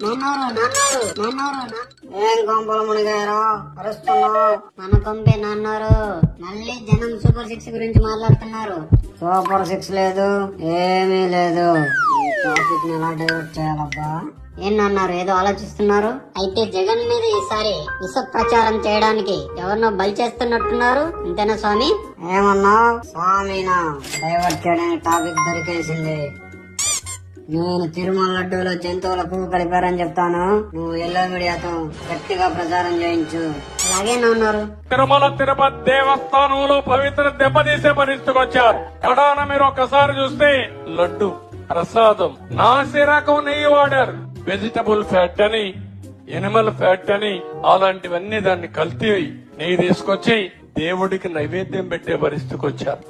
ఏం కొంపలు మునిగారో అరుస్తున్నావు? మన కొంపే నాన్నారు. మళ్ళీ జనం సూపర్ 6 గురించి మాట్లాడుతున్నారు. సూపర్ 6 లేదు, ఏమీ లేదు. ఈ ట్రాఫిక్ ని ఎలా డైవర్ట్ చేయాలబ్బా? ఏమన్నారు? ఏదో ఆలోచిస్తున్నారు. అయితే జగన్ మీద ఈసారి విష ప్రచారం చేయడానికి ఎవరినో బలి చేస్తున్నట్టున్నారు. అంతేనా స్వామి? ఏమన్నా స్వామినా? డైవర్ట్ చేయడానికి టాపిక్ దొరికేసింది. నేను తిరుమల లడ్డూలో జంతువుల పువ్వు కలిపారని చెప్తాను. నువ్వు ఎల్లో మీడియాతో గట్టిగా ప్రచారం చేయించు. అలాగే నాన్నారు. తిరుమల తిరుపతి దేవస్థానంలో పవిత్ర దెబ్బతీసే పరిస్థితికి వచ్చారు. కడాన మీరు ఒక్కసారి చూస్తే లడ్డు ప్రసాదం నాసి రకం నెయ్యి వాడారు. వెజిటబుల్ ఫ్యాట్ అని, ఎనిమల్ ఫ్యాట్ అని, అలాంటివన్నీ దాన్ని కల్తీ నెయ్యి తీసుకొచ్చి దేవుడికి నైవేద్యం పెట్టే పరిస్థితికి వచ్చారు.